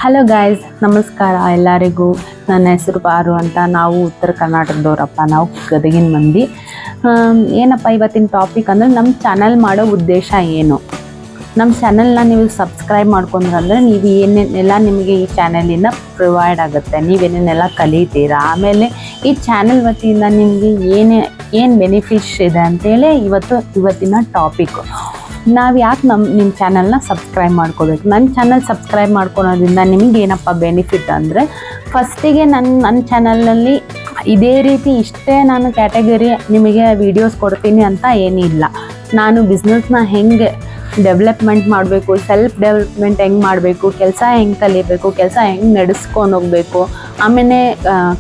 Hello guys, ನಮಸ್ಕಾರ ಎಲ್ಲರಿಗೂ. ನನ್ನ ಹೆಸರು ಪಾರು ಅಂತ. ನಾವು ಉತ್ತರ ಕರ್ನಾಟಕದವರಪ್ಪ, ನಾವು ಗದಗಿನ ಮಂದಿ. ಏನಪ್ಪ ಇವತ್ತಿನ ಟಾಪಿಕ್ ಅಂದರೆ ನಮ್ಮ ಚಾನಲ್ ಮಾಡೋ ಉದ್ದೇಶ ಏನು. ನಮ್ಮ ಚಾನಲ್ನ ನೀವು ಸಬ್ಸ್ಕ್ರೈಬ್ ಮಾಡ್ಕೊಂಡ್ರಂದ್ರೆ ನೀವು ಏನೇನೆಲ್ಲ ನಿಮಗೆ ಈ ಚಾನಲಿಂದ ಪ್ರೊವೈಡ್ ಆಗುತ್ತೆ, ನೀವೇನೇನೆಲ್ಲ ಕಲಿತೀರಾ, ಆಮೇಲೆ ಈ ಚಾನಲ್ ವತಿಯಿಂದ ನಿಮಗೆ ಏನು ಬೆನಿಫಿಟ್ಸ್ ಇದೆ ಅಂತೇಳಿ ಇವತ್ತಿನ ಟಾಪಿಕ್. ನಾವು ಯಾಕೆ ನಿಮ್ಮ ಚಾನಲ್ನ ಸಬ್ಸ್ಕ್ರೈಬ್ ಮಾಡ್ಕೋಬೇಕು. ನನ್ನ ಚಾನಲ್ ಸಬ್ಸ್ಕ್ರೈಬ್ ಮಾಡ್ಕೊಳೋದ್ರಿಂದ ನಿಮಗೆ ಏನಪ್ಪ ಬೆನಿಫಿಟ್ ಅಂದರೆ, ಫಸ್ಟಿಗೆ ನನ್ನ ಚಾನಲಲ್ಲಿ ಇದೇ ರೀತಿ ಇಷ್ಟೇ ನಾನು ಕ್ಯಾಟಗರಿ ನಿಮಗೆ ವೀಡಿಯೋಸ್ ಕೊಡ್ತೀನಿ ಅಂತ ಏನಿಲ್ಲ. ನಾನು ಬಿಸ್ನೆಸ್ನ ಹೆಂಗೆ ಡೆವಲಪ್ಮೆಂಟ್ ಮಾಡಬೇಕು, ಸೆಲ್ಫ್ ಡೆವಲಪ್ಮೆಂಟ್ ಹೆಂಗೆ ಮಾಡಬೇಕು, ಕೆಲಸ ಹೆಂಗೆ ಕಲಿಬೇಕು, ಕೆಲಸ ಹೆಂಗೆ ನಡೆಸ್ಕೊಂಡು ಹೋಗಬೇಕು, ಆಮೇಲೆ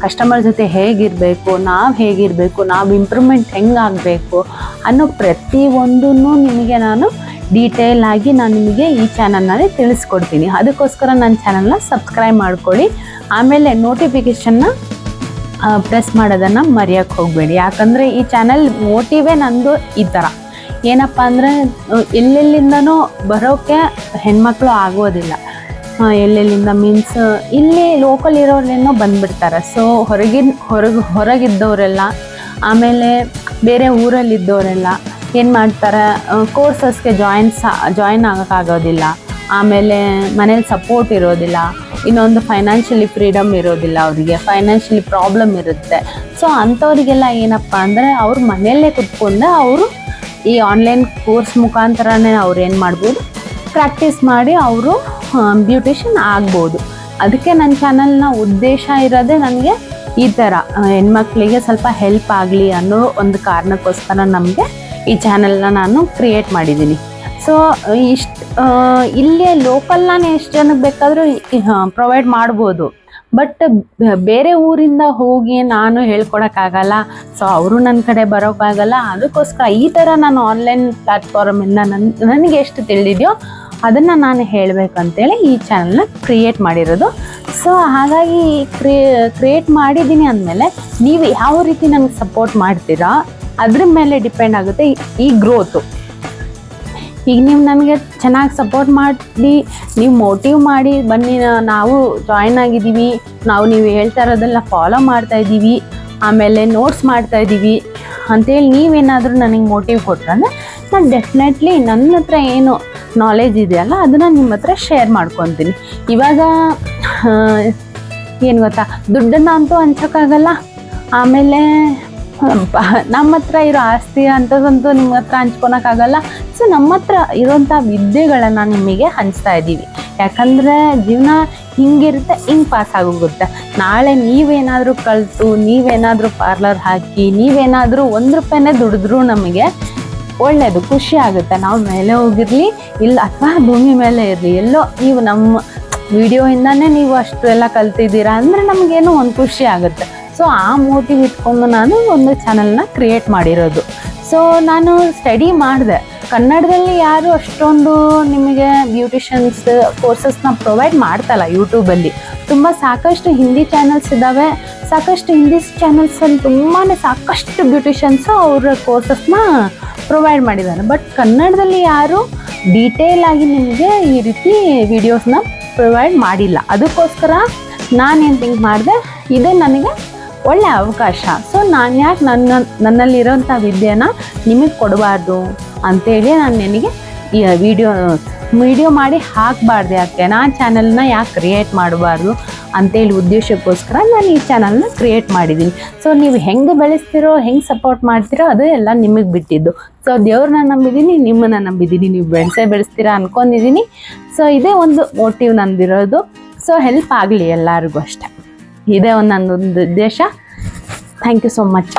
ಕಸ್ಟಮರ್ ಜೊತೆ ಹೇಗಿರಬೇಕು, ನಾವು ಹೇಗಿರಬೇಕು, ನಾವು ಇಂಪ್ರೂವ್ಮೆಂಟ್ ಹೆಂಗೆ ಆಗಬೇಕು ಅನ್ನೋ ಪ್ರತಿಯೊಂದನ್ನು ನಿಮಗೆ ನಾನು ಡೀಟೇಲ್ ಆಗಿ ನಾನು ನಿಮಗೆ ಈ ಚಾನಲ್ನಲ್ಲಿ ತಿಳಿಸ್ಕೊಡ್ತೀನಿ. ಅದಕ್ಕೋಸ್ಕರ ನನ್ನ ಚಾನಲ್ನ ಸಬ್ಸ್ಕ್ರೈಬ್ ಮಾಡ್ಕೊಳ್ಳಿ. ಆಮೇಲೆ ನೋಟಿಫಿಕೇಷನ್ನ ಪ್ರೆಸ್ ಮಾಡೋದನ್ನು ಮರೆಯೋಕ್ಕೆ ಹೋಗಬೇಡಿ. ಯಾಕಂದರೆ ಈ ಚಾನಲ್ ಮೋಟಿವೇ ನಂದು ಈ ಥರ. ಏನಪ್ಪ ಅಂದರೆ ಎಲ್ಲೆಲ್ಲಿಂದನೂ ಬರೋಕ್ಕೆ ಹೆಣ್ಮಕ್ಳು ಆಗೋದಿಲ್ಲ. ಎಲ್ಲೆಲ್ಲಿಂದ ಮೀನ್ಸ್ ಇಲ್ಲಿ ಲೋಕಲ್ ಇರೋರೇನೋ ಬಂದುಬಿಡ್ತಾರೆ. ಸೊ ಹೊರಗಿದ್ದವರೆಲ್ಲ, ಆಮೇಲೆ ಬೇರೆ ಊರಲ್ಲಿದ್ದವರೆಲ್ಲ ಏನು ಮಾಡ್ತಾರೆ, ಕೋರ್ಸಸ್ಗೆ ಜಾಯಿನ್ ಆಗೋಕ್ಕಾಗೋದಿಲ್ಲ, ಆಮೇಲೆ ಮನೇಲಿ ಸಪೋರ್ಟ್ ಇರೋದಿಲ್ಲ, ಇನ್ನೊಂದು ಫೈನಾನ್ಷಿಯಲಿ ಫ್ರೀಡಮ್ ಇರೋದಿಲ್ಲ, ಅವರಿಗೆ ಫೈನಾನ್ಷಿಯಲಿ ಪ್ರಾಬ್ಲಮ್ ಇರುತ್ತೆ. ಸೊ ಅಂಥವ್ರಿಗೆಲ್ಲ ಏನಪ್ಪ ಅಂದರೆ ಅವ್ರ ಮನೆಯಲ್ಲೇ ಕುತ್ಕೊಂಡು ಅವರು ಈ ಆನ್ಲೈನ್ ಕೋರ್ಸ್ ಮುಖಾಂತರನೇ ಅವ್ರು ಏನು ಮಾಡ್ಬೋದು, ಪ್ರಾಕ್ಟೀಸ್ ಮಾಡಿ ಅವರು ಬ್ಯೂಟಿಷಿಯನ್ ಆಗ್ಬೋದು. ಅದಕ್ಕೆ ನನ್ನ ಚಾನಲ್ನ ಉದ್ದೇಶ ಇರೋದೇ ನನಗೆ ಈ ಥರ ಹೆಣ್ಮಕ್ಳಿಗೆ ಸ್ವಲ್ಪ ಹೆಲ್ಪ್ ಆಗಲಿ ಅನ್ನೋ ಒಂದು ಕಾರಣಕ್ಕೋಸ್ಕರ ನಮಗೆ ಈ ಚಾನಲ್ನ ನಾನು ಕ್ರಿಯೇಟ್ ಮಾಡಿದ್ದೀನಿ. ಸೊ ಇಲ್ಲೇ ಲೋಕಲ್ನೇ ಎಷ್ಟು ಜನಕ್ಕೆ ಬೇಕಾದರೂ ಪ್ರೊವೈಡ್ ಮಾಡ್ಬೋದು. ಬಟ್ ಬೇರೆ ಊರಿಂದ ಹೋಗಿ ನಾನು ಹೇಳ್ಕೊಡೋಕ್ಕಾಗಲ್ಲ. ಸೊ ಅವರು ನನ್ನ ಕಡೆ ಬರೋಕ್ಕಾಗಲ್ಲ. ಅದಕ್ಕೋಸ್ಕರ ಈ ಥರ ನಾನು ಆನ್ಲೈನ್ ಪ್ಲ್ಯಾಟ್ಫಾರ್ಮಿಂದ ನನಗೆ ಎಷ್ಟು ತಿಳಿದಿದೆಯೋ ಅದನ್ನು ನಾನು ಹೇಳಬೇಕಂತೇಳಿ ಈ ಚಾನಲ್ನ ಕ್ರಿಯೇಟ್ ಮಾಡಿರೋದು. ಸೊ ಹಾಗಾಗಿ ಕ್ರಿಯೇಟ್ ಮಾಡಿದ್ದೀನಿ ಅಂದಮೇಲೆ ನೀವು ಯಾವ ರೀತಿ ನನಗೆ ಸಪೋರ್ಟ್ ಮಾಡ್ತೀರಾ ಅದ್ರ ಮೇಲೆ ಡಿಪೆಂಡ್ ಆಗುತ್ತೆ ಈ ಗ್ರೋತು. ಈಗ ನೀವು ನನಗೆ ಚೆನ್ನಾಗಿ ಸಪೋರ್ಟ್ ಮಾಡಿ, ನೀವು ಮೋಟಿವ್ ಮಾಡಿ ಬನ್ನಿ, ನಾವು ಜಾಯ್ನ್ ಆಗಿದ್ದೀವಿ, ನೀವು ಹೇಳ್ತಾ ಇರೋದೆಲ್ಲ ಫಾಲೋ ಮಾಡ್ತಾಯಿದ್ದೀವಿ, ಆಮೇಲೆ ನೋಟ್ಸ್ ಮಾಡ್ತಾಯಿದ್ದೀವಿ ಅಂಥೇಳಿ ನೀವೇನಾದರೂ ನನಗೆ ಮೋಟಿವ್ ಕೊಟ್ರಂದರೆ ನಾನು ಡೆಫಿನೆಟ್ಲಿ ನನ್ನ ಹತ್ರ ಏನು ನಾಲೆಜ್ ಇದೆಯಲ್ಲ ಅದನ್ನು ನಿಮ್ಮ ಹತ್ರ ಶೇರ್ ಮಾಡ್ಕೊತೀನಿ. ಇವಾಗ ಏನು ಗೊತ್ತಾ, ದುಡ್ಡನ್ನು ಅಂತೂ ಹಂಚೋಕ್ಕಾಗಲ್ಲ, ಆಮೇಲೆ ನಮ್ಮ ಹತ್ರ ಇರೋ ಆಸ್ತಿ ಅಂಥದ್ದಂತೂ ನಿಮ್ಮ ಹತ್ರ ಹಂಚ್ಕೊಳಕ್ಕಾಗಲ್ಲ. ಸೊ ನಮ್ಮ ಹತ್ರ ಇರೋಂಥ ವಿದ್ಯೆಗಳನ್ನು ನಿಮಗೆ ಹಂಚ್ತಾ ಇದ್ದೀವಿ. ಯಾಕಂದರೆ ಜೀವನ ಹಿಂಗಿರುತ್ತೆ, ಹಿಂಗೆ ಪಾಸ್ ಆಗೋಗುತ್ತೆ. ನಾಳೆ ನೀವೇನಾದರೂ ಕಲಿತು, ನೀವೇನಾದರೂ ಪಾರ್ಲರ್ ಹಾಕಿ, ನೀವೇನಾದರೂ ₹1 ದುಡಿದ್ರೂ ನಮಗೆ ಒಳ್ಳೆಯದು, ಖುಷಿ ಆಗುತ್ತೆ. ನಾವು ಮೇಲೆ ಹೋಗಿರಲಿ ಇಲ್ಲ ಅಥವಾ ಭೂಮಿ ಮೇಲೆ ಇರಲಿ, ಎಲ್ಲೋ ನೀವು ನಮ್ಮ ವಿಡಿಯೋಯಿಂದನೇ ನೀವು ಅಷ್ಟು ಎಲ್ಲ ಕಲ್ತಿದ್ದೀರಾ ಅಂದರೆ ನಮಗೇನೋ ಒಂದು ಖುಷಿ ಆಗುತ್ತೆ. ಸೊ ಆ ಮೋಟಿವ್ ಇಟ್ಕೊಂಡು ನಾನು ಒಂದು ಚಾನಲ್ನ ಕ್ರಿಯೇಟ್ ಮಾಡಿರೋದು. ಸೊ ನಾನು ಸ್ಟಡಿ ಮಾಡಿದೆ. ಕನ್ನಡದಲ್ಲಿ ಯಾರು ಅಷ್ಟೊಂದು ನಿಮಗೆ ಬ್ಯೂಟಿಷನ್ಸ್ ಕೋರ್ಸಸ್ನ ಪ್ರೊವೈಡ್ ಮಾಡ್ತಲ್ಲ ಯೂಟ್ಯೂಬಲ್ಲಿ. ಸಾಕಷ್ಟು ಹಿಂದಿ ಚಾನಲ್ಸ್ ಇದ್ದಾವೆ. ಸಾಕಷ್ಟು ಹಿಂದಿ ಚಾನಲ್ಸಲ್ಲಿ ಸಾಕಷ್ಟು ಬ್ಯೂಟಿಷನ್ಸು ಅವ್ರ ಕೋರ್ಸಸ್ನ ಪ್ರೊವೈಡ್ ಮಾಡಿದ್ದಾರೆ. ಬಟ್ ಕನ್ನಡದಲ್ಲಿ ಯಾರು ಡೀಟೇಲ್ ಆಗಿ ನಿಮಗೆ ಈ ರೀತಿ ವಿಡಿಯೋಸ್ನ ಪ್ರೊವೈಡ್ ಮಾಡಿಲ್ಲ. ಅದಕ್ಕೋಸ್ಕರ ನಾನೇನು ಥಿಂಕ್ ಮಾಡಿದೆ, ಇದೇ ನನಗೆ ಒಳ್ಳೆಯ ಅವಕಾಶ. ಸೊ ನಾನು ಯಾಕೆ ನನ್ನಲ್ಲಿರೋಂಥ ವಿದ್ಯೆನ ನಿಮಗೆ ಕೊಡಬಾರ್ದು ಅಂಥೇಳಿ ನಾನು ನನಗೆ ಈ ವಿಡಿಯೋ ಮಾಡಿ ಹಾಕಬಾರ್ದು, ಯಾಕೆ ನಾನು ಚಾನಲ್ನ ಯಾಕೆ ಕ್ರಿಯೇಟ್ ಮಾಡಬಾರ್ದು ಅಂಥೇಳಿ ಉದ್ದೇಶಕ್ಕೋಸ್ಕರ ನಾನು ಈ ಚಾನಲ್ನ ಕ್ರಿಯೇಟ್ ಮಾಡಿದ್ದೀನಿ. ಸೊ ನೀವು ಹೆಂಗೆ ಬೆಳೆಸ್ತೀರೋ, ಹೆಂಗೆ ಸಪೋರ್ಟ್ ಮಾಡ್ತೀರೋ ಅದು ಎಲ್ಲ ನಿಮಗೆ ಬಿಟ್ಟಿದ್ದು. ಸೊ ದೇವ್ರನ್ನ ನಂಬಿದ್ದೀನಿ, ನಿಮ್ಮನ್ನು ನಂಬಿದ್ದೀನಿ, ನೀವು ಬೆಳೆಸ್ತೀರಾ ಅಂದ್ಕೊಂಡಿದ್ದೀನಿ. ಸೊ ಇದೇ ಒಂದು ಮೋಟಿವ್ ನಂದಿರೋದು. ಸೊ ಹೆಲ್ಪ್ ಆಗಲಿ ಎಲ್ಲರಿಗೂ ಅಷ್ಟೆ, ಇದೇ ನನ್ನೊಂದು ಉದ್ದೇಶ. Thank you so much.